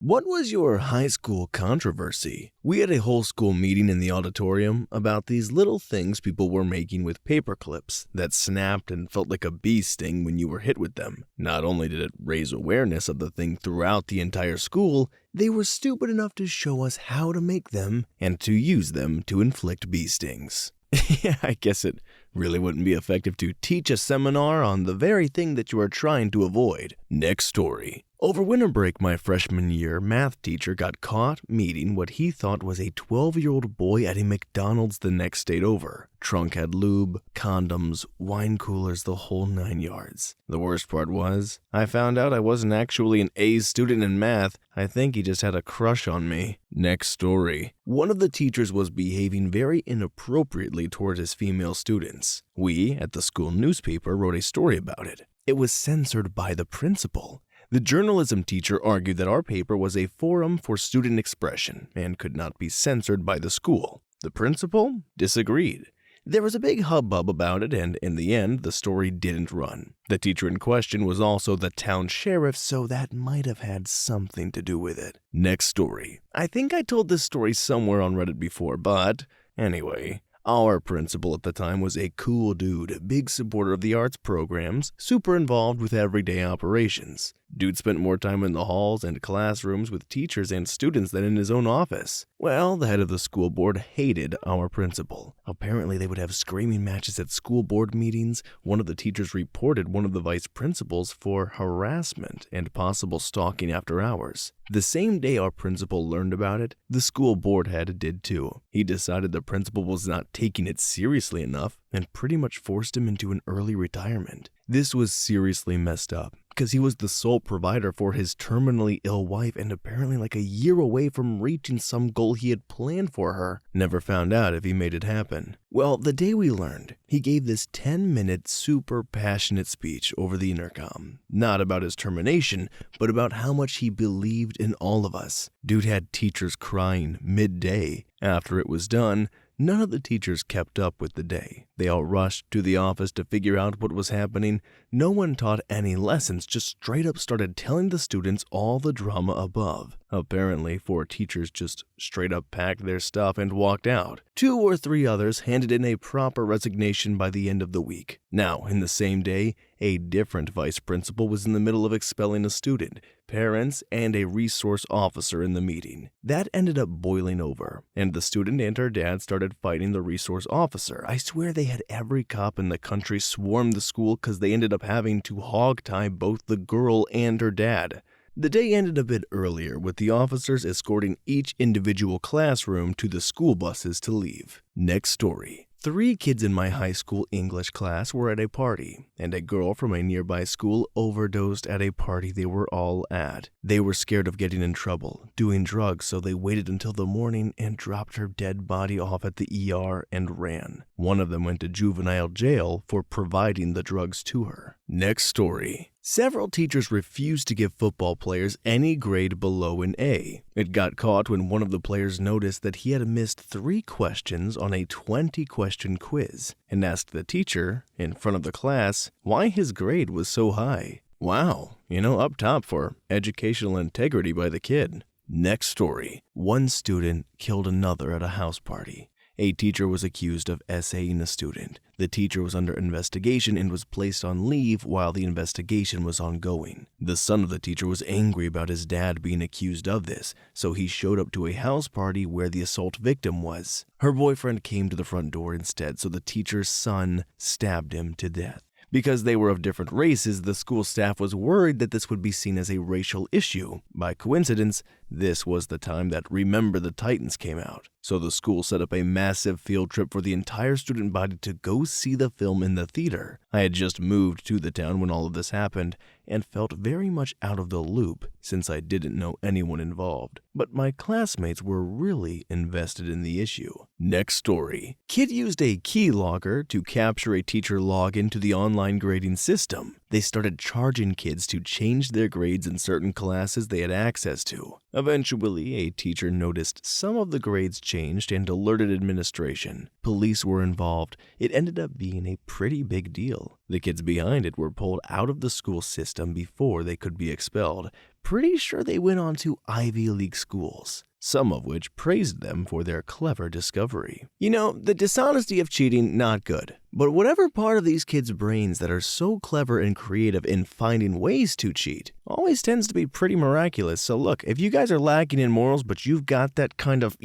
What was your high school controversy? We had a whole school meeting in the auditorium about these little things people were making with paper clips that snapped and felt like a bee sting when you were hit with them. Not only did it raise awareness of the thing throughout the entire school, they were stupid enough to show us how to make them and to use them to inflict bee stings. Yeah, I guess it really wouldn't be effective to teach a seminar on the very thing that you are trying to avoid. Next story. Over winter break my freshman year, math teacher got caught meeting what he thought was a 12-year-old boy at a McDonald's the next state over. Trunk had lube, condoms, wine coolers, the whole 9 yards. The worst part was, I found out I wasn't actually an A student in math. I think he just had a crush on me. Next story. One of the teachers was behaving very inappropriately towards his female students. We, at the school newspaper, wrote a story about it. It was censored by the principal. The journalism teacher argued that our paper was a forum for student expression and could not be censored by the school. The principal disagreed. There was a big hubbub about it, and in the end, the story didn't run. The teacher in question was also the town sheriff, so that might have had something to do with it. Next story. I think I told this story somewhere on Reddit before, but anyway. Our principal at the time was a cool dude, big supporter of the arts programs, super involved with everyday operations. Dude spent more time in the halls and classrooms with teachers and students than in his own office. Well, the head of the school board hated our principal. Apparently, they would have screaming matches at school board meetings. One of the teachers reported one of the vice principals for harassment and possible stalking after hours. The same day our principal learned about it, the school board head did too. He decided the principal was not taking it seriously enough and pretty much forced him into an early retirement. This was seriously messed up, because he was the sole provider for his terminally ill wife and apparently like a year away from reaching some goal he had planned for her. Never found out if he made it happen. Well, the day we learned, he gave this 10-minute super passionate speech over the intercom. Not about his termination, but about how much he believed in all of us. Dude had teachers crying midday. After it was done, none of the teachers kept up with the day. They all rushed to the office to figure out what was happening. No one taught any lessons, just straight up started telling the students all the drama above. Apparently, 4 teachers just straight up packed their stuff and walked out. 2 or 3 others handed in a proper resignation by the end of the week. Now, in the same day, a different vice principal was in the middle of expelling a student, parents, and a resource officer in the meeting. That ended up boiling over, and the student and her dad started fighting the resource officer. I swear they had every cop in the country swarm the school because they ended up having to hog-tie both the girl and her dad. The day ended a bit earlier, with the officers escorting each individual classroom to the school buses to leave. Next story. 3 kids in my high school English class were at a party, and a girl from a nearby school overdosed at a party they were all at. They were scared of getting in trouble, doing drugs, so they waited until the morning and dropped her dead body off at the ER and ran. One of them went to juvenile jail for providing the drugs to her. Next story. Several teachers refused to give football players any grade below an A. It got caught when one of the players noticed that he had missed 3 questions on a 20-question quiz and asked the teacher, in front of the class, why his grade was so high. Wow, up top for educational integrity by the kid. Next story. One student killed another at a house party. A teacher was accused of essaying a student. The teacher was under investigation and was placed on leave while the investigation was ongoing. The son of the teacher was angry about his dad being accused of this, so he showed up to a house party where the assault victim was. Her boyfriend came to the front door instead, so the teacher's son stabbed him to death. Because they were of different races, the school staff was worried that this would be seen as a racial issue. By coincidence, this was the time that Remember the Titans came out. So the school set up a massive field trip for the entire student body to go see the film in the theater. I had just moved to the town when all of this happened and felt very much out of the loop since I didn't know anyone involved. But my classmates were really invested in the issue. Next story. Kid used a keylogger to capture a teacher login to the online grading system. They started charging kids to change their grades in certain classes they had access to. Eventually, a teacher noticed some of the grades changed and alerted administration. Police were involved. It ended up being a pretty big deal. The kids behind it were pulled out of the school system before they could be expelled. Pretty sure they went on to Ivy League schools, some of which praised them for their clever discovery. You know, the dishonesty of cheating, not good. But whatever part of these kids' brains that are so clever and creative in finding ways to cheat always tends to be pretty miraculous. So look, if you guys are lacking in morals, but you've got that kind of,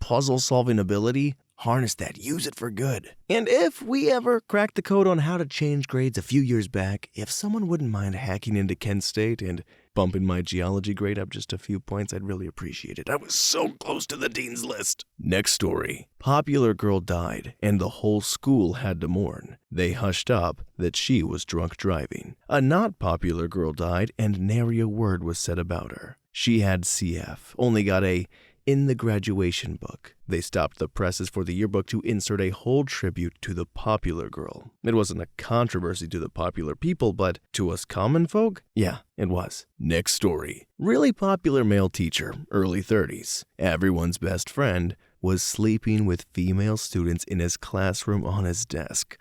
puzzle-solving ability, harness that, use it for good. And if we ever crack the code on how to change grades a few years back, if someone wouldn't mind hacking into Kent State and bumping my geology grade up just a few points, I'd really appreciate it. I was so close to the dean's list. Next story. Popular girl died, and the whole school had to mourn. They hushed up that she was drunk driving. A not popular girl died, and nary a word was said about her. She had CF, only got a in the graduation book. They stopped the presses for the yearbook to insert a whole tribute to the popular girl. It wasn't a controversy to the popular people, but to us common folk? Yeah, it was. Next story. Really popular male teacher, early 30s. Everyone's best friend was sleeping with female students in his classroom on his desk.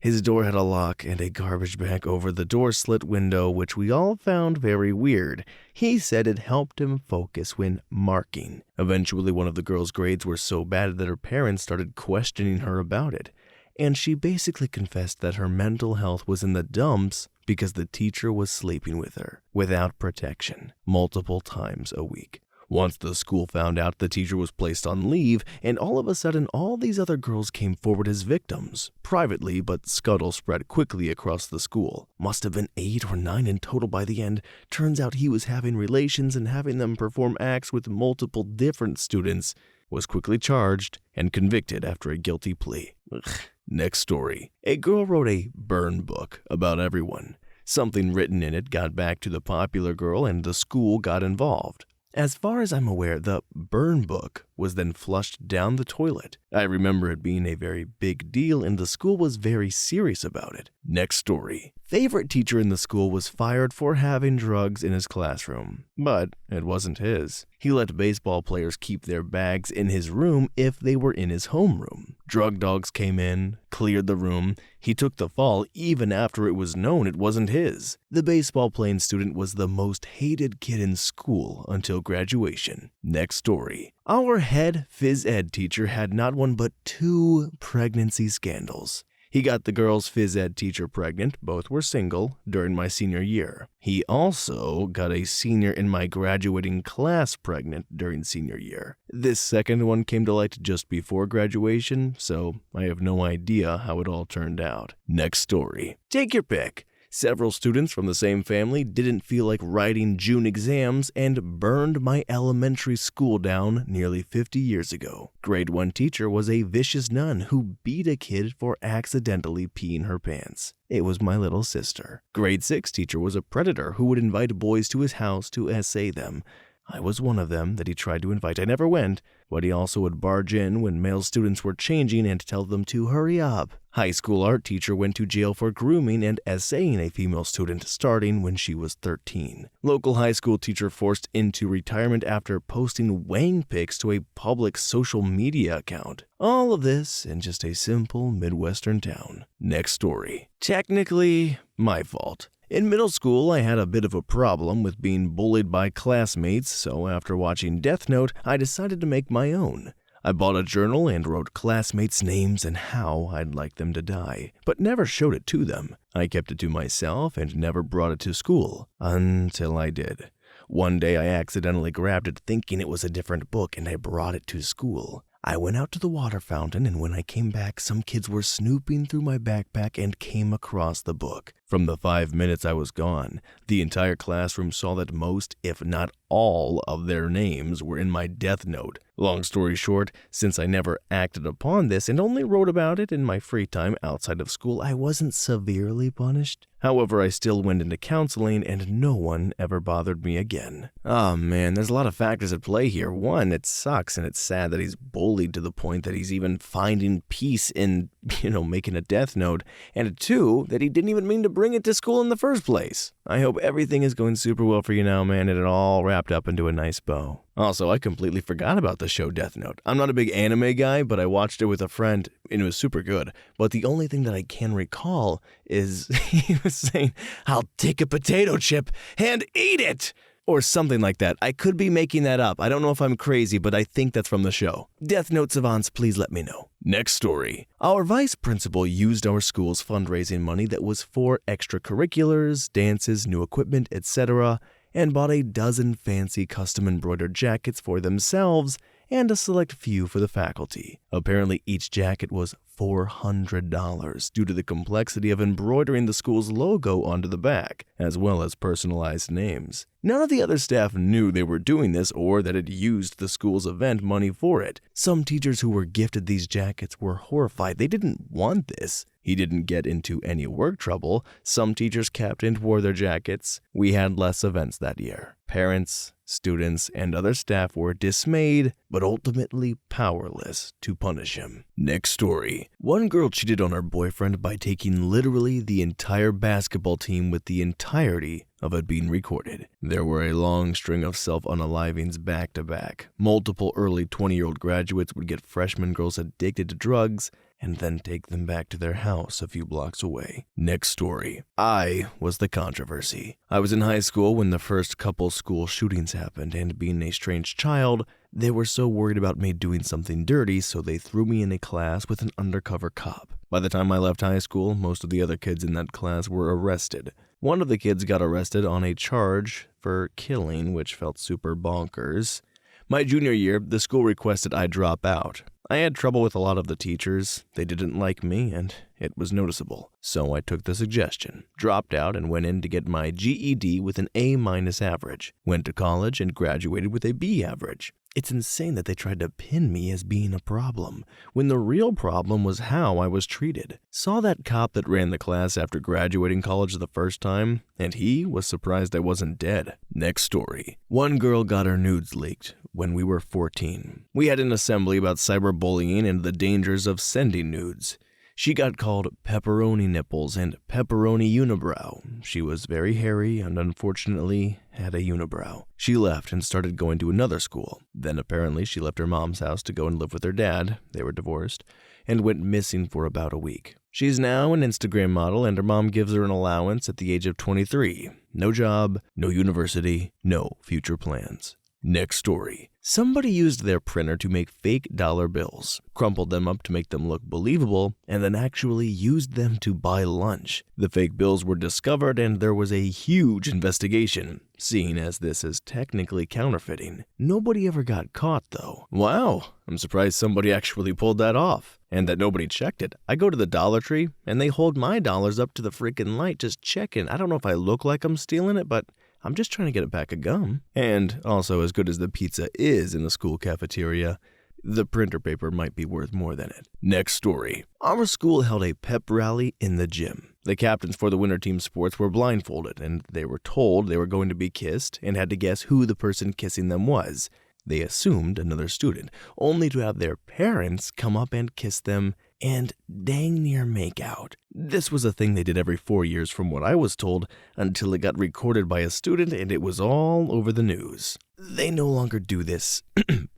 His door had a lock and a garbage bag over the door slit window, which we all found very weird. He said it helped him focus when marking. Eventually, one of the girl's grades were so bad that her parents started questioning her about it. And she basically confessed that her mental health was in the dumps because the teacher was sleeping with her, without protection, multiple times a week. Once the school found out, the teacher was placed on leave, and all of a sudden all these other girls came forward as victims. Privately, but scuttle spread quickly across the school. Must have been 8 or 9 in total by the end. Turns out he was having relations and having them perform acts with multiple different students. Was quickly charged and convicted after a guilty plea. Ugh. Next story. A girl wrote a burn book about everyone. Something written in it got back to the popular girl and the school got involved. As far as I'm aware, the burn book was then flushed down the toilet. I remember it being a very big deal and the school was very serious about it. Next story. Favorite teacher in the school was fired for having drugs in his classroom, but it wasn't his. He let baseball players keep their bags in his room if they were in his homeroom. Drug dogs came in, cleared the room. He took the fall even after it was known it wasn't his. The baseball playing student was the most hated kid in school until graduation. Next story. Our head phys ed teacher had not one but 2 pregnancy scandals. He got the girl's phys ed teacher pregnant, both were single, during my senior year. He also got a senior in my graduating class pregnant during senior year. This second one came to light just before graduation, so I have no idea how it all turned out. Next story. Take your pick. Several students from the same family didn't feel like writing June exams and burned my elementary school down nearly 50 years ago. Grade 1 teacher was a vicious nun who beat a kid for accidentally peeing her pants. It was my little sister. Grade 6 teacher was a predator who would invite boys to his house to essay them. I was one of them that he tried to invite. I never went, but he also would barge in when male students were changing and tell them to hurry up. High school art teacher went to jail for grooming and essaying a female student starting when she was 13. Local high school teacher forced into retirement after posting wang pics to a public social media account. All of this in just a simple Midwestern town. Next story. Technically, my fault. In middle school, I had a bit of a problem with being bullied by classmates, so after watching Death Note, I decided to make my own. I bought a journal and wrote classmates' names and how I'd like them to die, but never showed it to them. I kept it to myself and never brought it to school, until I did. One day I accidentally grabbed it thinking it was a different book and I brought it to school. I went out to the water fountain, and when I came back, some kids were snooping through my backpack and came across the book. From the 5 minutes I was gone, the entire classroom saw that most, if not all, of their names were in my Death Note. Long story short, since I never acted upon this and only wrote about it in my free time outside of school, I wasn't severely punished. However, I still went into counseling and no one ever bothered me again. Oh man, there's a lot of factors at play here. One, it sucks and it's sad that he's bullied to the point that he's even finding peace in, making a death note. And two, that he didn't even mean to bring it to school in the first place. I hope everything is going super well for you now, man, and it all wrapped up into a nice bow. Also, I completely forgot about the show Death Note. I'm not a big anime guy, but I watched it with a friend, and it was super good. But the only thing that I can recall is he was saying, "I'll take a potato chip and eat it!" Or something like that. I could be making that up. I don't know if I'm crazy, but I think that's from the show. Death Note savants, please let me know. Next story. Our vice principal used our school's fundraising money that was for extracurriculars, dances, new equipment, etc., and bought a dozen fancy custom embroidered jackets for themselves and a select few for the faculty. Apparently each jacket was $400 due to the complexity of embroidering the school's logo onto the back, as well as personalized names. None of the other staff knew they were doing this or that it used the school's event money for it. Some teachers who were gifted these jackets were horrified. They didn't want this. He didn't get into any work trouble. Some teachers kept and wore their jackets. We had less events that year. Parents, students, and other staff were dismayed, but ultimately powerless to punish him. Next story. One girl cheated on her boyfriend by taking literally the entire basketball team with the entirety of it being recorded. There were a long string of self-unalivings back to back. Multiple early 20-year-old graduates would get freshman girls addicted to drugs and then take them back to their house a few blocks away. Next story. I was the controversy. I was in high school when the first couple school shootings happened, and being a strange child, they were so worried about me doing something dirty, so they threw me in a class with an undercover cop. By the time I left high school, most of the other kids in that class were arrested. One of the kids got arrested on a charge for killing, which felt super bonkers. My junior year, the school requested I drop out. I had trouble with a lot of the teachers. They didn't like me, and it was noticeable. So I took the suggestion, dropped out, and went in to get my GED with an A- average. Went to college and graduated with a B average. It's insane that they tried to pin me as being a problem, when the real problem was how I was treated. Saw that cop that ran the class after graduating college the first time, and he was surprised I wasn't dead. Next story. One girl got her nudes leaked when we were 14. We had an assembly about cyberbullying and the dangers of sending nudes. She got called pepperoni nipples and pepperoni unibrow. She was very hairy and unfortunately had a unibrow. She left and started going to another school. Then apparently she left her mom's house to go and live with her dad, they were divorced, and went missing for about a week. She's now an Instagram model and her mom gives her an allowance at the age of 23. No job, no university, no future plans. Next story. Somebody used their printer to make fake dollar bills, crumpled them up to make them look believable, and then actually used them to buy lunch. The fake bills were discovered and there was a huge investigation, seeing as this is technically counterfeiting. Nobody ever got caught though. Wow, I'm surprised somebody actually pulled that off, and that nobody checked it. I go to the Dollar Tree and they hold my dollars up to the freaking light just checking. I don't know if I look like I'm stealing it, but I'm just trying to get a pack of gum. And also, as good as the pizza is in the school cafeteria, the printer paper might be worth more than it. Next story. Our school held a pep rally in the gym. The captains for the winter team sports were blindfolded, and they were told they were going to be kissed and had to guess who the person kissing them was. They assumed another student, only to have their parents come up and kiss them and dang near make out. This was a thing they did every 4 years from what I was told, until it got recorded by a student and it was all over the news. They no longer do this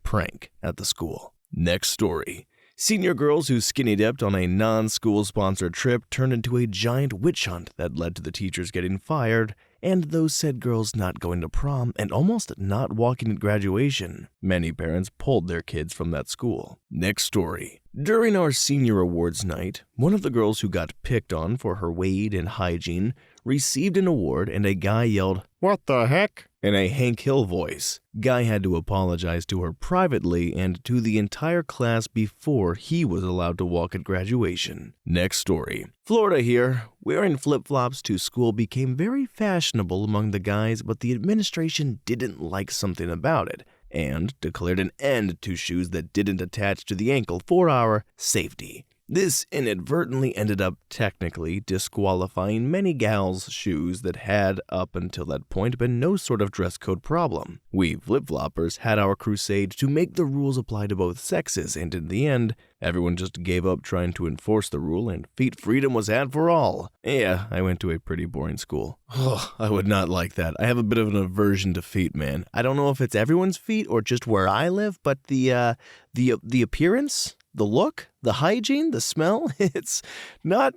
prank at the school. Next story. Senior girls who skinny dipped on a non-school sponsored trip turned into a giant witch hunt that led to the teachers getting fired and those said girls not going to prom and almost not walking at graduation. Many parents pulled their kids from that school. Next story. During our senior awards night, one of the girls who got picked on for her weight and hygiene received an award and a guy yelled, "What the heck?" in a Hank Hill voice. Guy had to apologize to her privately and to the entire class before he was allowed to walk at graduation. Next story. Florida here. Wearing flip-flops to school became very fashionable among the guys, but the administration didn't like something about it, and declared an end to shoes that didn't attach to the ankle for our safety. This inadvertently ended up technically disqualifying many gals' shoes that had, up until that point, been no sort of dress code problem. We flip-floppers had our crusade to make the rules apply to both sexes, and in the end, everyone just gave up trying to enforce the rule and feet freedom was had for all. Yeah, I went to a pretty boring school. Oh, I would not like that. I have a bit of an aversion to feet, man. I don't know if it's everyone's feet or just where I live, but the appearance, the look, the hygiene, the smell, it's not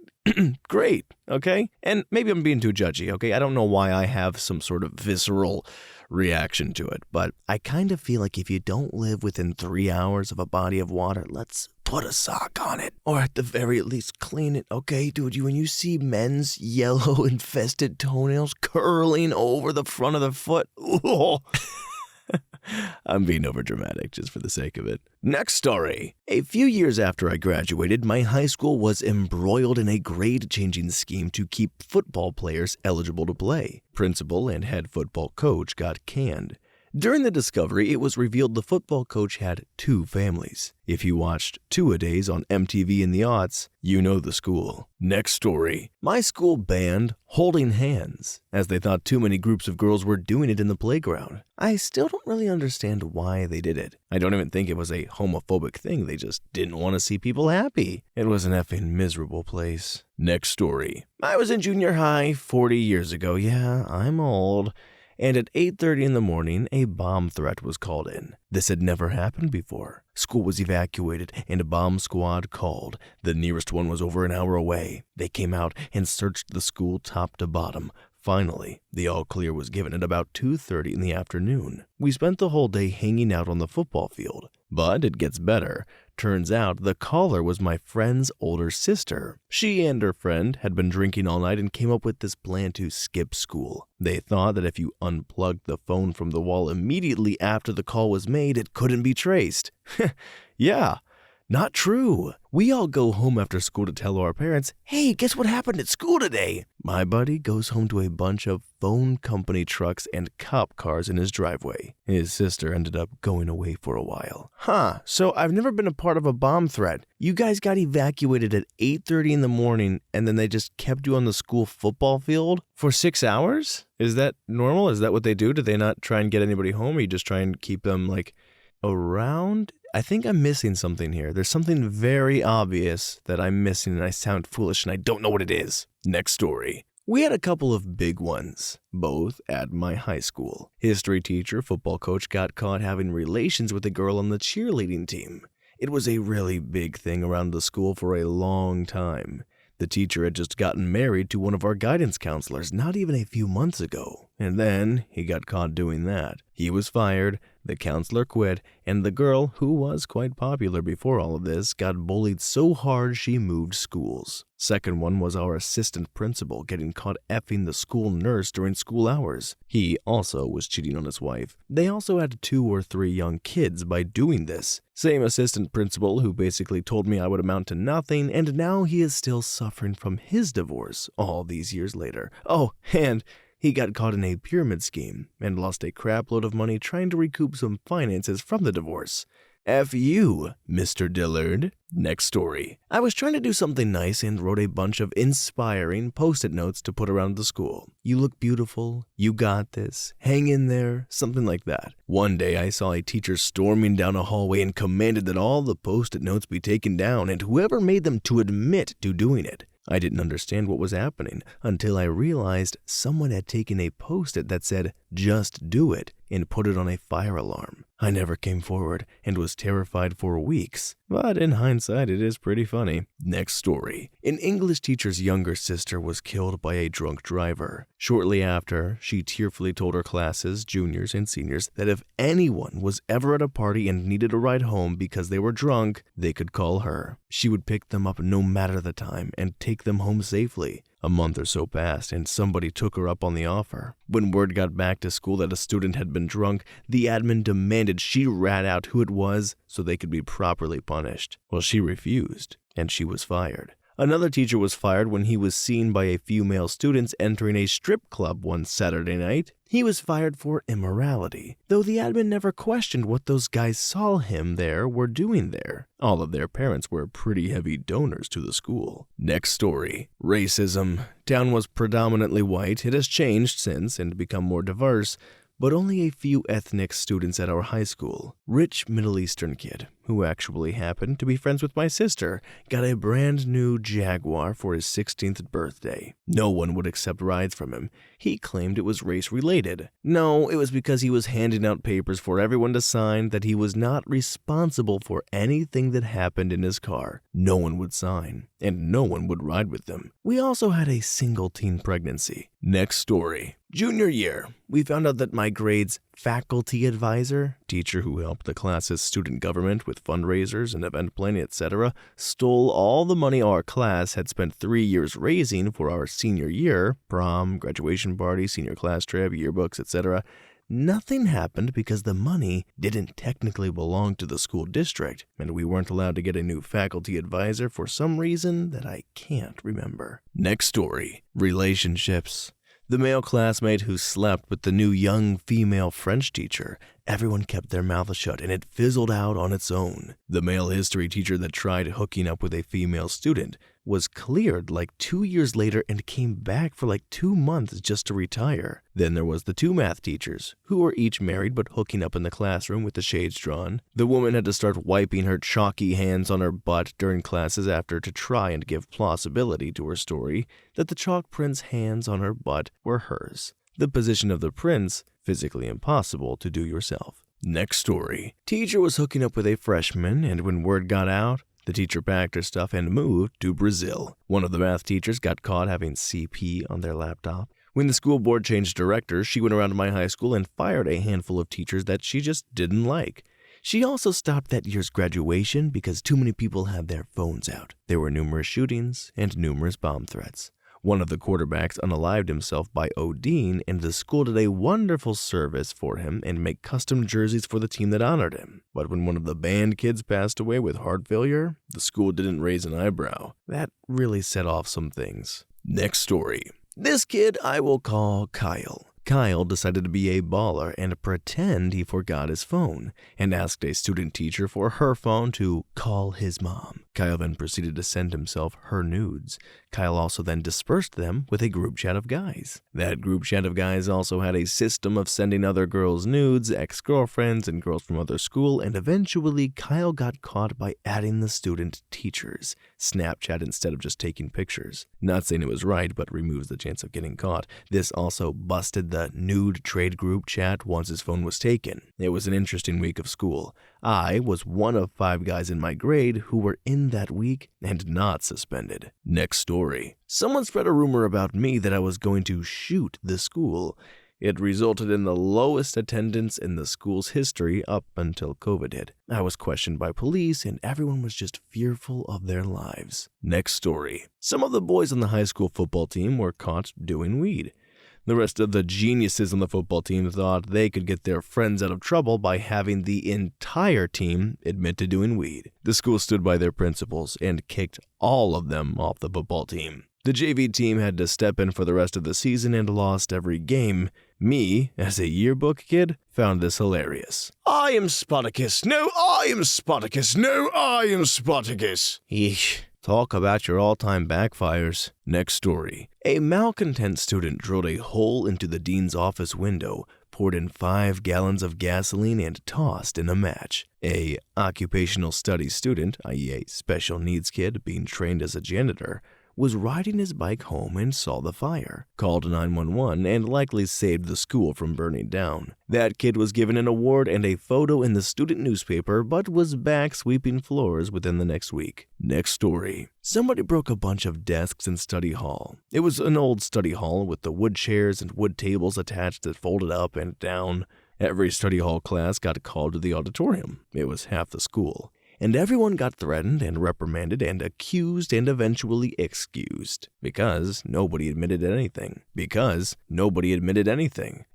great, okay? And maybe I'm being too judgy, okay? I don't know why I have some sort of visceral reaction to it, but I kind of feel like if you don't live within 3 hours of a body of water, let's put a sock on it. Or at the very least, clean it, okay? Dude, when you see men's yellow-infested toenails curling over the front of the foot, ooh. I'm being overdramatic just for the sake of it. Next story. A few years after I graduated, my high school was embroiled in a grade-changing scheme to keep football players eligible to play. Principal and head football coach got canned. During the discovery, it was revealed the football coach had 2 families. If you watched Two-A-Days on MTV in the aughts, you know the school. Next story. My school banned holding hands, as they thought too many groups of girls were doing it in the playground. I still don't really understand why they did it. I don't even think it was a homophobic thing, they just didn't want to see people happy. It was an effing miserable place. Next story. I was in junior high 40 years ago, yeah, I'm old. And at 8:30 in the morning, a bomb threat was called in. This had never happened before. School was evacuated and a bomb squad called. The nearest one was over an hour away. They came out and searched the school top to bottom. Finally, the all-clear was given at about 2:30 in the afternoon. We spent the whole day hanging out on the football field. But it gets better. Turns out the caller was my friend's older sister. She and her friend had been drinking all night and came up with this plan to skip school. They thought that if you unplugged the phone from the wall immediately after the call was made, it couldn't be traced. Yeah. Not true. We all go home after school to tell our parents, hey, guess what happened at school today? My buddy goes home to a bunch of phone company trucks and cop cars in his driveway. His sister ended up going away for a while. So I've never been a part of a bomb threat. You guys got evacuated at 8:30 in the morning and then they just kept you on the school football field for 6 hours? Is that normal? Is that what they do? Do they not try and get anybody home or you just try and keep them around? I think I'm missing something here. There's something very obvious that I'm missing and I sound foolish and I don't know what it is. Next story. We had a couple of big ones, both at my high school. History teacher, football coach got caught having relations with a girl on the cheerleading team. It was a really big thing around the school for a long time. The teacher had just gotten married to one of our guidance counselors not even a few months ago, and then he got caught doing that. He was fired, the counselor quit, and the girl, who was quite popular before all of this, got bullied so hard she moved schools. Second one was our assistant principal getting caught effing the school nurse during school hours. He also was cheating on his wife. They also had 2 or 3 young kids by doing this. Same assistant principal who basically told me I would amount to nothing, and now he is still suffering from his divorce all these years later. Oh, and he got caught in a pyramid scheme and lost a crap load of money trying to recoup some finances from the divorce. F you, Mr. Dillard. Next story. I was trying to do something nice and wrote a bunch of inspiring post-it notes to put around the school. You look beautiful. You got this. Hang in there. Something like that. One day I saw a teacher storming down a hallway and commanded that all the post-it notes be taken down and whoever made them to admit to doing it. I didn't understand what was happening until I realized someone had taken a post-it that said, "Just do it," and put it on a fire alarm. I never came forward and was terrified for weeks, but in hindsight it is pretty funny. Next story. An English teacher's younger sister was killed by a drunk driver. Shortly after, she tearfully told her classes, juniors and seniors, that if anyone was ever at a party and needed a ride home because they were drunk, they could call her. She would pick them up no matter the time and take them home safely. A month or so passed, and somebody took her up on the offer. When word got back to school that a student had been drunk, the admin demanded she rat out who it was so they could be properly punished. Well, she refused, and she was fired. Another teacher was fired when he was seen by a few male students entering a strip club one Saturday night. He was fired for immorality, though the admin never questioned what those guys saw him there were doing there. All of their parents were pretty heavy donors to the school. Next story. Racism. Town was predominantly white. It has changed since and become more diverse, but only a few ethnic students at our high school. Rich Middle Eastern kid, who actually happened to be friends with my sister, got a brand new Jaguar for his 16th birthday. No one would accept rides from him. He claimed it was race-related. No, it was because he was handing out papers for everyone to sign that he was not responsible for anything that happened in his car. No one would sign, and no one would ride with them. We also had a single teen pregnancy. Next story. Junior year, we found out that my grade's faculty advisor, teacher who helped the class's student government with fundraisers and event planning, etc., stole all the money our class had spent 3 years raising for our senior year, prom, graduation party, senior class trip, yearbooks, etc. Nothing happened because the money didn't technically belong to the school district, and we weren't allowed to get a new faculty advisor for some reason that I can't remember. Next story. Relationships. The male classmate who slept with the new young female French teacher. Everyone kept their mouth shut and it fizzled out on its own. The male history teacher that tried hooking up with a female student was cleared like 2 years later and came back for like 2 months just to retire. Then there was the 2 math teachers, who were each married but hooking up in the classroom with the shades drawn. The woman had to start wiping her chalky hands on her butt during classes after to try and give plausibility to her story that the chalk print's hands on her butt were hers. The position of the prints, physically impossible to do yourself. Next story. Teacher was hooking up with a freshman, and when word got out, the teacher packed her stuff and moved to Brazil. One of the math teachers got caught having CP on their laptop. When the school board changed directors, she went around to my high school and fired a handful of teachers that she just didn't like. She also stopped that year's graduation because too many people had their phones out. There were numerous shootings and numerous bomb threats. One of the quarterbacks unalived himself by ODing, and the school did a wonderful service for him and made custom jerseys for the team that honored him. But when one of the band kids passed away with heart failure, the school didn't raise an eyebrow. That really set off some things. Next story. This kid I will call Kyle. Kyle decided to be a baller and pretend he forgot his phone and asked a student teacher for her phone to call his mom. Kyle then proceeded to send himself her nudes. Kyle also then dispersed them with a group chat of guys. That group chat of guys also had a system of sending other girls nudes, ex-girlfriends, and girls from other school, and eventually Kyle got caught by adding the student teachers. Snapchat instead of just taking pictures. Not saying it was right, but removes the chance of getting caught. This also busted the Nude trade group chat once his phone was taken. It was an interesting week of school. I was one of 5 guys in my grade who were in that week and not suspended. Next story. Someone spread a rumor about me that I was going to shoot the school. It resulted in the lowest attendance in the school's history up until COVID hit. I was questioned by police and everyone was just fearful of their lives. Next story. Some of the boys on the high school football team were caught doing weed. The rest of the geniuses on the football team thought they could get their friends out of trouble by having the entire team admit to doing weed. The school stood by their principles and kicked all of them off the football team. The JV team had to step in for the rest of the season and lost every game. Me, as a yearbook kid, found this hilarious. I am Spartacus. No, I am Spartacus. No, I am Spartacus. Yeesh. Talk about your all-time backfires. Next story. A malcontent student drilled a hole into the dean's office window, poured in 5 gallons of gasoline, and tossed in a match. A occupational studies student, i.e. a special needs kid being trained as a janitor, was riding his bike home and saw the fire, called 911, and likely saved the school from burning down. That kid was given an award and a photo in the student newspaper, but was back sweeping floors within the next week. Next story. Somebody broke a bunch of desks in study hall. It was an old study hall with the wood chairs and wood tables attached that folded up and down. Every study hall class got called to the auditorium. It was half the school. And everyone got threatened and reprimanded and accused and eventually excused. Because nobody admitted anything.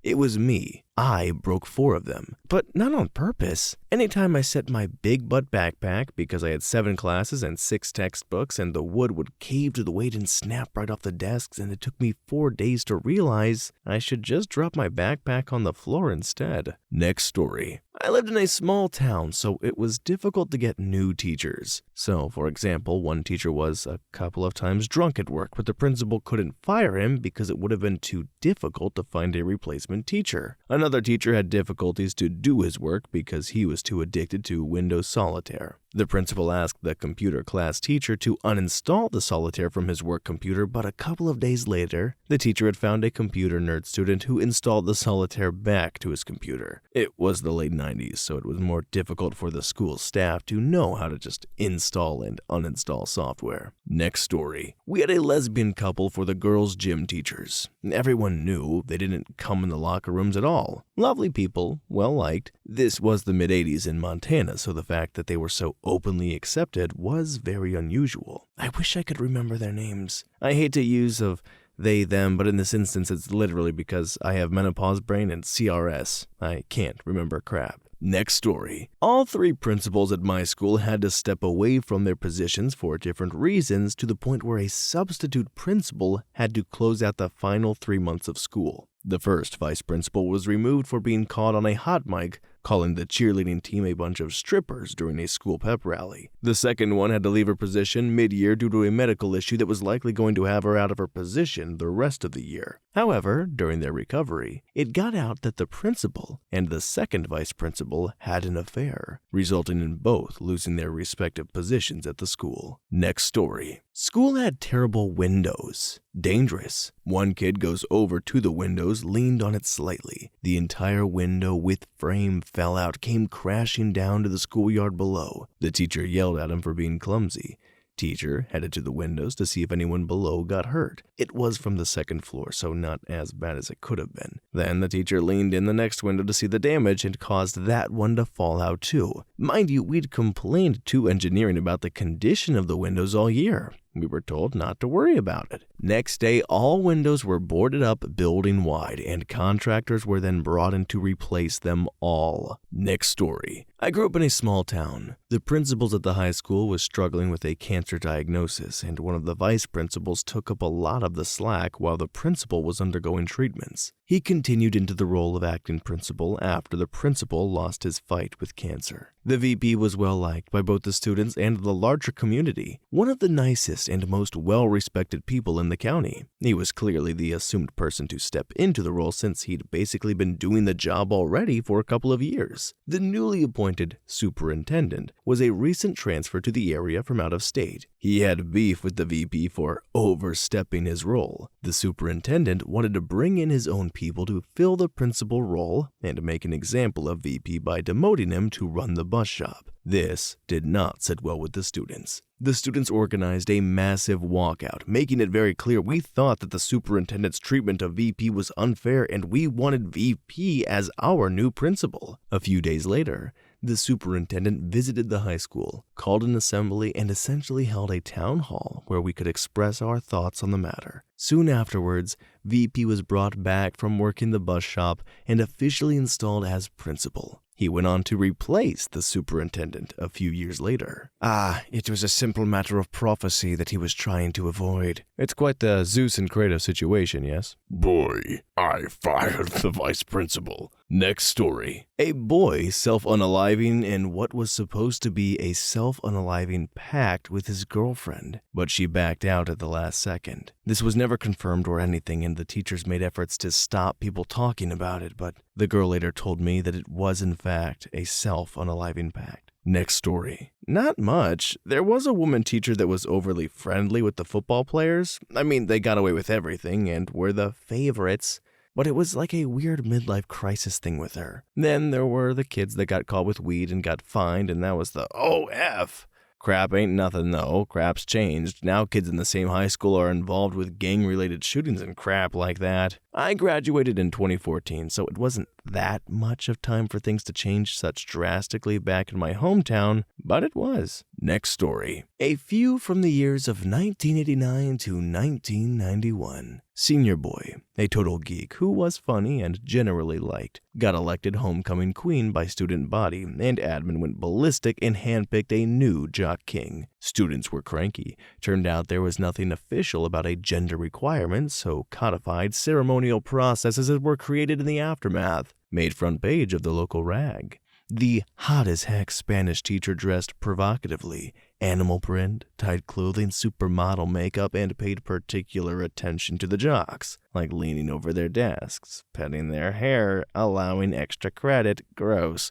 It was me. I broke 4 of them, but not on purpose. Anytime I set my big butt backpack because I had 7 classes and 6 textbooks and the wood would cave to the weight and snap right off the desks, and it took me 4 days to realize I should just drop my backpack on the floor instead. Next story. I lived in a small town, so it was difficult to get new teachers. So, for example, one teacher was a couple of times drunk at work, but the principal couldn't fire him because it would have been too difficult to find a replacement teacher. Another teacher had difficulties to do his work because he was too addicted to Windows Solitaire. The principal asked the computer class teacher to uninstall the Solitaire from his work computer, but a couple of days later, the teacher had found a computer nerd student who installed the Solitaire back to his computer. It was the late 90s, so it was more difficult for the school staff to know how to just install and uninstall software. Next story. We had a lesbian couple for the girls' gym teachers. Everyone knew they didn't come in the locker rooms at all. Lovely people, well-liked. This was the mid-80s in Montana, so the fact that they were so openly accepted was very unusual. I wish I could remember their names. I hate to use of they, them, but in this instance it's literally because I have menopause brain and CRS. I can't remember crap. Next story. All 3 principals at my school had to step away from their positions for different reasons, to the point where a substitute principal had to close out the final 3 months of school. The first vice principal was removed for being caught on a hot mic calling the cheerleading team a bunch of strippers during a school pep rally. The second one had to leave her position mid-year due to a medical issue that was likely going to have her out of her position the rest of the year. However, during their recovery, it got out that the principal and the second vice principal had an affair, resulting in both losing their respective positions at the school. Next story. School had terrible windows. Dangerous. One kid goes over to the windows, leaned on it slightly. The entire window with frame fell out, came crashing down to the schoolyard below. The teacher yelled at him for being clumsy. Teacher headed to the windows to see if anyone below got hurt. It was from the second floor, so not as bad as it could have been. Then the teacher leaned in the next window to see the damage and caused that one to fall out too. Mind you, we'd complained to engineering about the condition of the windows all year. We were told not to worry about it. Next day, all windows were boarded up building-wide, and contractors were then brought in to replace them all. Next story. I grew up in a small town. The principals at the high school was struggling with a cancer diagnosis, and one of the vice principals took up a lot of the slack while the principal was undergoing treatments. He continued into the role of acting principal after the principal lost his fight with cancer. The VP was well liked by both the students and the larger community, one of the nicest and most well-respected people in the county. He was clearly the assumed person to step into the role since he'd basically been doing the job already for a couple of years. The newly appointed superintendent was a recent transfer to the area from out of state. He had beef with the VP for overstepping his role. The superintendent wanted to bring in his own people to fill the principal role and make an example of VP by demoting him to run the bus shop. This did not sit well with the students. The students organized a massive walkout, making it very clear we thought that the superintendent's treatment of VP was unfair and we wanted VP as our new principal. A few days later, the superintendent visited the high school, called an assembly, and essentially held a town hall where we could express our thoughts on the matter. Soon afterwards, VP was brought back from working the bus shop and officially installed as principal. He went on to replace the superintendent a few years later. It was a simple matter of prophecy that he was trying to avoid. It's quite the Zeus and Kratos situation, yes? Boy, I fired the vice principal. Next story. A boy self-unaliving in what was supposed to be a self-unaliving pact with his girlfriend, but she backed out at the last second. This was never confirmed or anything, and the teachers made efforts to stop people talking about it, but the girl later told me that it was in fact a self-unaliving pact. Next story. Not much. There was a woman teacher that was overly friendly with the football players. I mean, they got away with everything and were the favorites. But it was like a weird midlife crisis thing with her. Then there were the kids that got caught with weed and got fined, and that was the OF. Crap ain't nothing though. Crap's changed. Now kids in the same high school are involved with gang-related shootings and crap like that. I graduated in 2014, so it wasn't that much of time for things to change such drastically back in my hometown, but it was. Next story. A few from the years of 1989 to 1991. Senior boy, a total geek who was funny and generally liked, got elected homecoming queen by student body, and admin went ballistic and handpicked a new jock king. Students were cranky. Turned out there was nothing official about a gender requirement, so codified ceremonial processes were created in the aftermath. Made front page of the local rag. The hot-as-heck Spanish teacher dressed provocatively, animal print, tight clothing, supermodel makeup, and paid particular attention to the jocks, like leaning over their desks, petting their hair, allowing extra credit. Gross.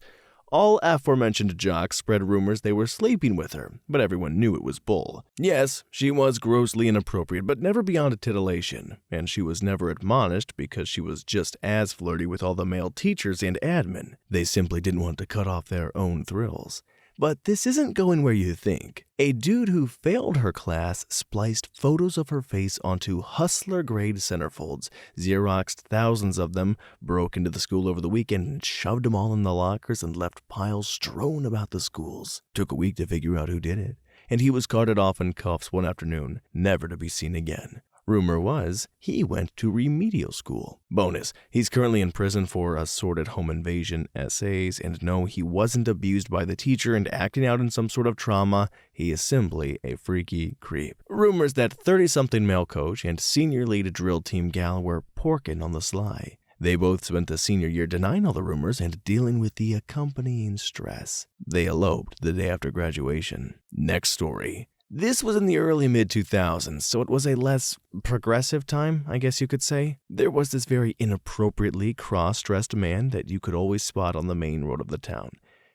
All aforementioned jocks spread rumors they were sleeping with her, but everyone knew it was bull. Yes, she was grossly inappropriate, but never beyond titillation, and she was never admonished because she was just as flirty with all the male teachers and admin. They simply didn't want to cut off their own thrills. But this isn't going where you think. A dude who failed her class spliced photos of her face onto hustler-grade centerfolds, Xeroxed thousands of them, broke into the school over the weekend and shoved them all in the lockers and left piles strewn about the schools. Took a week to figure out who did it, and he was carted off in cuffs one afternoon, never to be seen again. Rumor was he went to remedial school. Bonus, he's currently in prison for assorted home invasion essays, and no, he wasn't abused by the teacher and acting out in some sort of trauma. He is simply a freaky creep. Rumors that 30-something male coach and senior lead drill team gal were porking on the sly. They both spent the senior year denying all the rumors and dealing with the accompanying stress. They eloped the day after graduation. Next story. This was in the early mid-2000s, so it was a less progressive time, I guess you could say. There was this very inappropriately cross-dressed man that you could always spot on the main road of the town.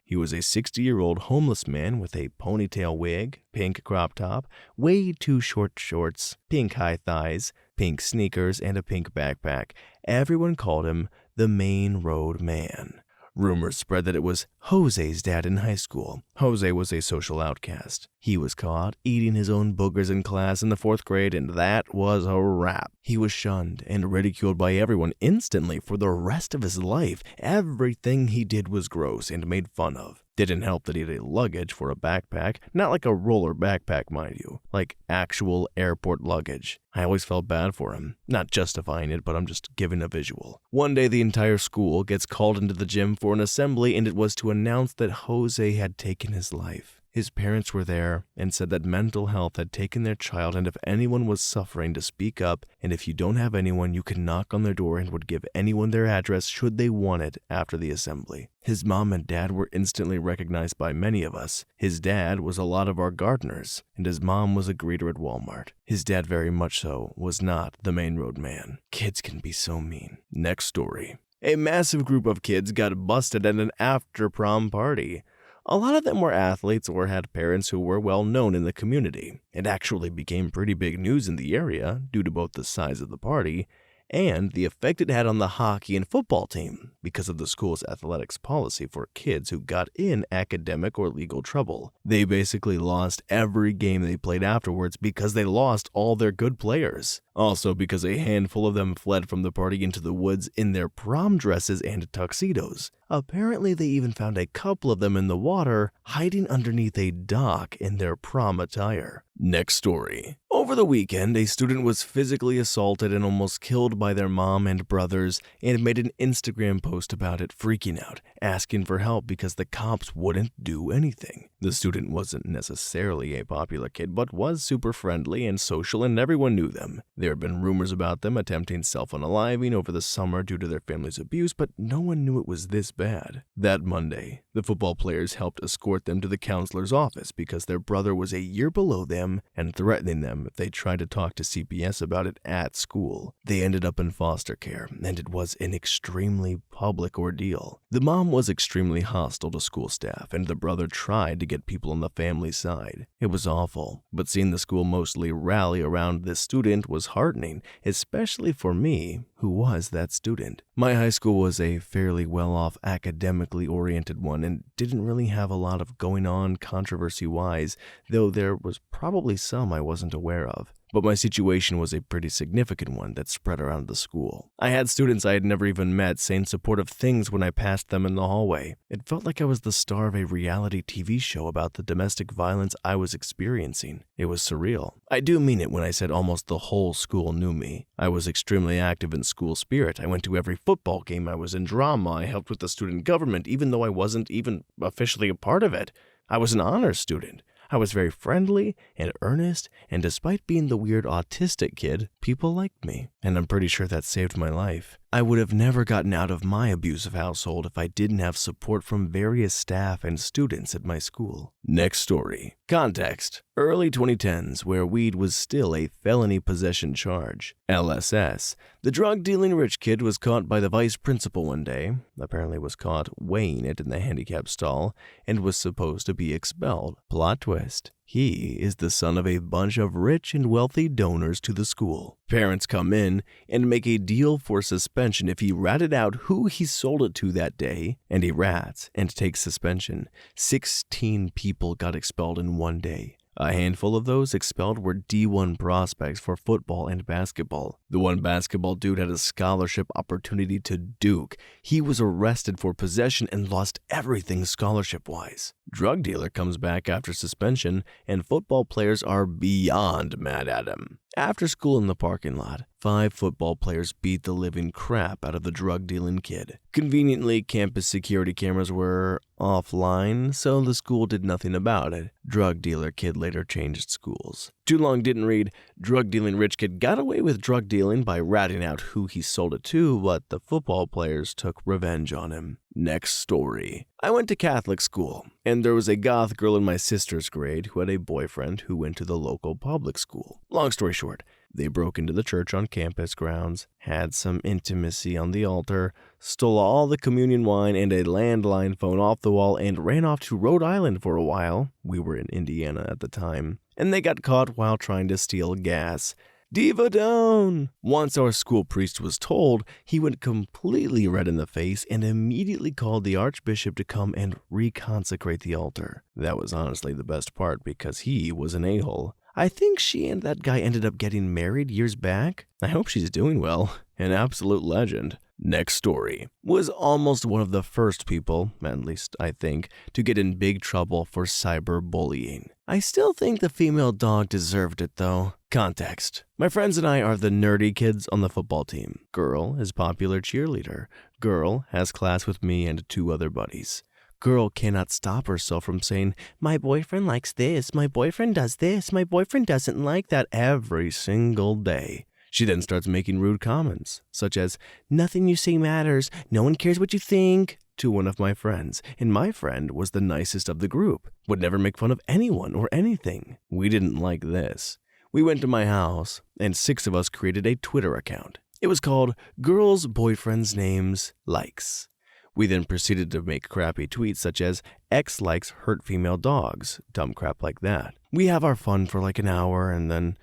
He was a 60-year-old homeless man with a ponytail wig, pink crop top, way too short shorts, pink high thighs, pink sneakers, and a pink backpack. Everyone called him the Main Road Man. Rumors spread that it was Jose's dad in high school. Jose was a social outcast. He was caught eating his own boogers in class in the 4th grade, and that was a wrap. He was shunned and ridiculed by everyone instantly for the rest of his life. Everything he did was gross and made fun of. Didn't help that he had a luggage for a backpack, not like a roller backpack, mind you, like actual airport luggage. I always felt bad for him. Not justifying it, but I'm just giving a visual. One day the entire school gets called into the gym for an assembly, and it was to announce that Jose had taken his life. His parents were there and said that mental health had taken their child, and if anyone was suffering to speak up, and if you don't have anyone, you can knock on their door and would give anyone their address should they want it after the assembly. His mom and dad were instantly recognized by many of us. His dad was a lot of our gardeners, and his mom was a greeter at Walmart. His dad very much so was not the Main Road Man. Kids can be so mean. Next story. A massive group of kids got busted at an Afterprom party. A lot of them were athletes or had parents who were well known in the community. It actually became pretty big news in the area due to both the size of the party and the effect it had on the hockey and football team because of the school's athletics policy for kids who got in academic or legal trouble. They basically lost every game they played afterwards because they lost all their good players. Also because a handful of them fled from the party into the woods in their prom dresses and tuxedos. Apparently they even found a couple of them in the water hiding underneath a dock in their prom attire. Next story. Over the weekend, a student was physically assaulted and almost killed by their mom and brothers and made an Instagram post about it, freaking out, asking for help because the cops wouldn't do anything. The student wasn't necessarily a popular kid, but was super friendly and social, and everyone knew them. There had been rumors about them attempting self-unaliving over the summer due to their family's abuse, but no one knew it was this bad. That Monday, the football players helped escort them to the counselor's office because their brother was a year below them and threatening them if they tried to talk to CPS about it at school. They ended up in foster care, and it was an extremely public ordeal. The mom was extremely hostile to school staff, and the brother tried to get people on the family side. It was awful, but seeing the school mostly rally around this student was heartening, especially for me, who was that student. My high school was a fairly well-off, academically oriented one and didn't really have a lot of going on controversy-wise, though there was probably some I wasn't aware of. but my situation was a pretty significant one that spread around the school. I had students I had never even met saying supportive things when I passed them in the hallway. It felt like I was the star of a reality TV show about the domestic violence I was experiencing. It was surreal. I do mean it when I said almost the whole school knew me. I was extremely active in school spirit. I went to every football game. I was in drama. I helped with the student government, even though I wasn't even officially a part of it. I was an honors student. I was very friendly and earnest, and despite being the weird autistic kid, people liked me, and I'm pretty sure that saved my life. I would have never gotten out of my abusive household if I didn't have support from various staff and students at my school. Next story. Context. Early 2010s, where weed was still a felony possession charge. LSS. The drug-dealing rich kid was caught by the vice principal one day, apparently was caught weighing it in the handicap stall, and was supposed to be expelled. Plot twist. He is the son of a bunch of rich and wealthy donors to the school. Parents come in and make a deal for suspension if he ratted out who he sold it to that day, and he rats and takes suspension. 16 people got expelled in one day. A handful of those expelled were D1 prospects for football and basketball. The one basketball dude had a scholarship opportunity to Duke. He was arrested for possession and lost everything scholarship-wise. Drug dealer comes back after suspension, and football players are beyond mad at him. After school in the parking lot, 5 football players beat the living crap out of the drug-dealing kid. Conveniently, campus security cameras were offline, so the school did nothing about it. Drug dealer kid later changed schools. Too long didn't read. Drug-dealing rich kid got away with drug dealing by ratting out who he sold it to, but the football players took revenge on him. Next story. I went to Catholic school, and there was a goth girl in my sister's grade who had a boyfriend who went to the local public school. Long story short, they broke into the church on campus grounds, had some intimacy on the altar, stole all the communion wine and a landline phone off the wall, and ran off to Rhode Island for a while. We were in Indiana at the time. And they got caught while trying to steal gas. Diva down! Once our school priest was told, he went completely red in the face and immediately called the archbishop to come and reconsecrate the altar. That was honestly the best part because he was an a-hole. I think she and that guy ended up getting married years back. I hope she's doing well. An absolute legend. Next story. Was almost one of the first people, at least I think, to get in big trouble for cyberbullying. I still think the female dog deserved it though. Context. My friends and I are the nerdy kids on the football team. Girl is popular cheerleader. Girl has class with me and 2 other buddies. Girl cannot stop herself from saying, my boyfriend likes this, my boyfriend does this, my boyfriend doesn't like that every single day. She then starts making rude comments, such as, nothing you say matters, no one cares what you think, to one of my friends. And my friend was the nicest of the group, would never make fun of anyone or anything. We didn't like this. We went to my house, and 6 of us created a Twitter account. It was called Girls' Boyfriends' Names Likes. We then proceeded to make crappy tweets such as, X likes hurt female dogs, dumb crap like that. We have our fun for like an hour, and then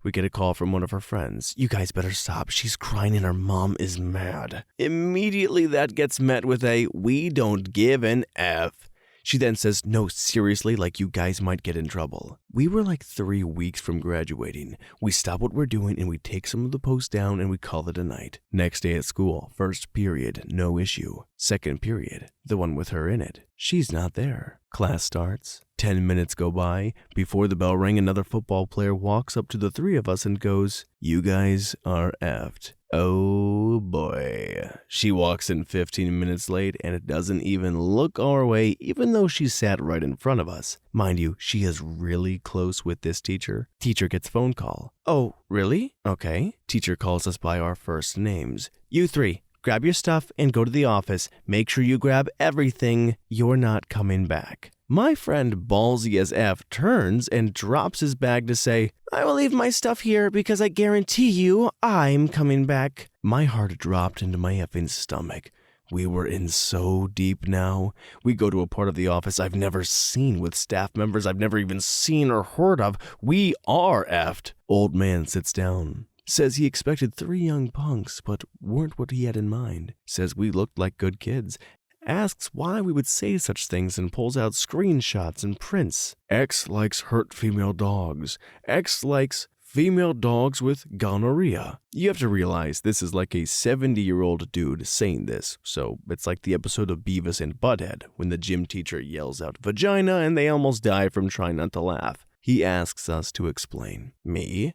we get a call from one of her friends. You guys better stop. She's crying and her mom is mad. Immediately that gets met with a, we don't give an F. She then says, no, seriously, like you guys might get in trouble. We were like 3 weeks from graduating. We stop what we're doing and we take some of the posts down and we call it a night. Next day at school, first period, no issue. Second period, the one with her in it. She's not there. Class starts. 10 minutes go by. Before the bell rang, another football player walks up to the 3 of us and goes, you guys are effed. Oh boy. She walks in 15 minutes late and it doesn't even look our way even though she sat right in front of us. Mind you, she is really close with this teacher. Teacher gets phone call. Oh, really? Okay. Teacher calls us by our first names. You 3, grab your stuff and go to the office. Make sure you grab everything. You're not coming back. My friend ballsy as F turns and drops his bag to say, I will leave my stuff here because I guarantee you I'm coming back. My heart dropped into my effing stomach. We were in so deep now. We go to a part of the office I've never seen with staff members I've never even seen or heard of. We are effed. Old man sits down. Says he expected 3 young punks, but weren't what he had in mind. Says we looked like good kids. Asks why we would say such things and pulls out screenshots and prints. X likes hurt female dogs. X likes female dogs with gonorrhea. You have to realize this is like a 70-year-old dude saying this, so it's like the episode of Beavis and Butthead when the gym teacher yells out vagina and they almost die from trying not to laugh. He asks us to explain. Me,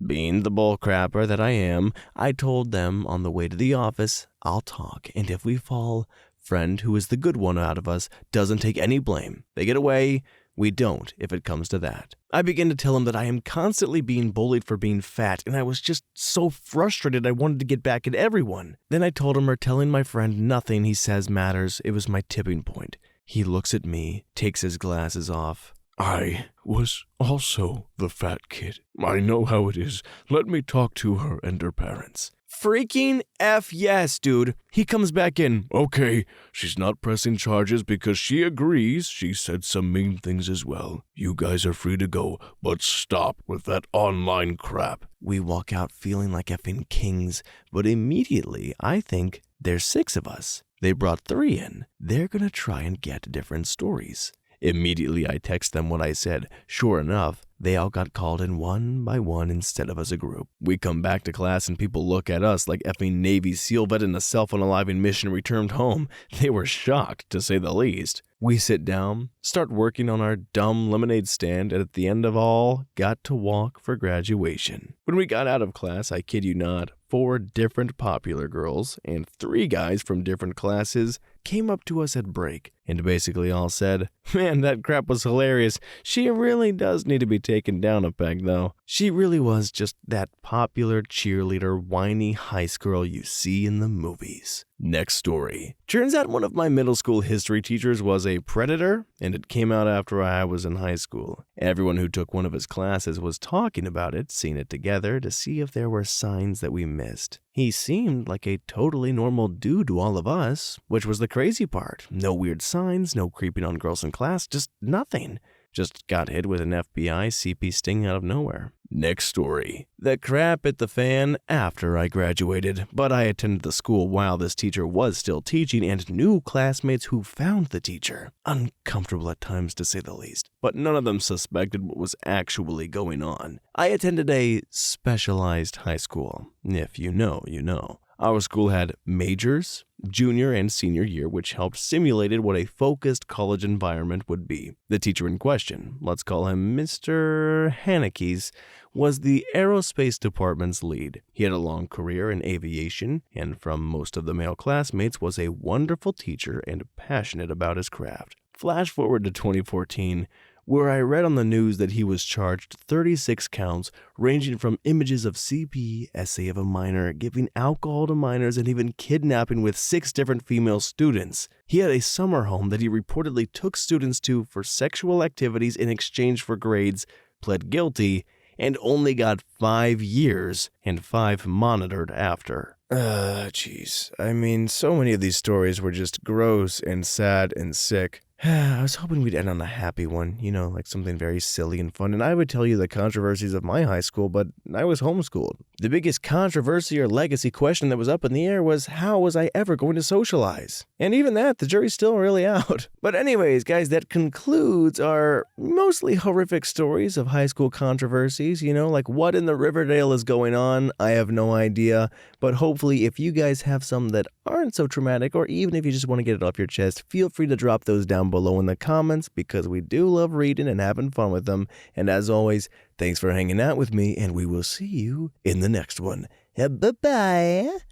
being the bullcrapper that I am, I told them on the way to the office, I'll talk, and if we fall, friend who is the good one out of us doesn't take any blame. They get away, we don't if it comes to that. I begin to tell him that I am constantly being bullied for being fat, and I was just so frustrated I wanted to get back at everyone. Then I told him telling my friend nothing he says matters. It was my tipping point. He looks at me, takes his glasses off. I was also the fat kid. I know how it is. Let me talk to her and her parents. Freaking F yes, dude. He comes back in. Okay, she's not pressing charges because she agrees. She said some mean things as well. You guys are free to go, but stop with that online crap. We walk out feeling like effing kings, but immediately I think there's 6 of us. They brought 3 in. They're gonna try and get different stories. Immediately I text them what I said. Sure enough, they all got called in one by one instead of as a group. We come back to class and people look at us like effing Navy SEAL vet in a self-unaliving mission returned home. They were shocked, to say the least. We sit down, start working on our dumb lemonade stand, and at the end of all, got to walk for graduation. When we got out of class, I kid you not, 4 different popular girls and 3 guys from different classes came up to us at break and basically all said, "Man, that crap was hilarious. She really does need to be taken down a peg, though." She really was just that popular cheerleader, whiny high school you see in the movies. Next story. Turns out one of my middle school history teachers was a predator, and it came out after I was in high school. Everyone who took one of his classes was talking about it, seeing it together to see if there were signs that we missed. He seemed like a totally normal dude to all of us, which was the crazy part. No weird signs, no creeping on girls in class, just nothing. Just got hit with an FBI CP sting out of nowhere. Next story. The crap hit the fan after I graduated, but I attended the school while this teacher was still teaching and knew classmates who found the teacher. Uncomfortable at times to say the least, but none of them suspected what was actually going on. I attended a specialized high school. If you know, you know. Our school had majors, junior and senior year, which helped simulated what a focused college environment would be. The teacher in question, let's call him Mr. Hanekes, was the aerospace department's lead. He had a long career in aviation, and from most of the male classmates was a wonderful teacher and passionate about his craft. Flash forward to 2014, where I read on the news that he was charged 36 counts, ranging from images of CP, essay of a minor, giving alcohol to minors, and even kidnapping with 6 different female students. He had a summer home that he reportedly took students to for sexual activities in exchange for grades, pled guilty, and only got 5 years and 5 monitored after. Jeez. I mean, so many of these stories were just gross and sad and sick. I was hoping we'd end on a happy one, you know, like something very silly and fun, and I would tell you the controversies of my high school, but I was homeschooled. The biggest controversy or legacy question that was up in the air was, how was I ever going to socialize? And even that, the jury's still really out. But anyways, guys, that concludes our mostly horrific stories of high school controversies, you know, like what in the Riverdale is going on, I have no idea, but hopefully if you guys have some that aren't so traumatic, or even if you just want to get it off your chest, feel free to drop those down below in the comments, because we do love reading and having fun with them. And as always, thanks for hanging out with me, and we will see you in the next one. Bye-bye.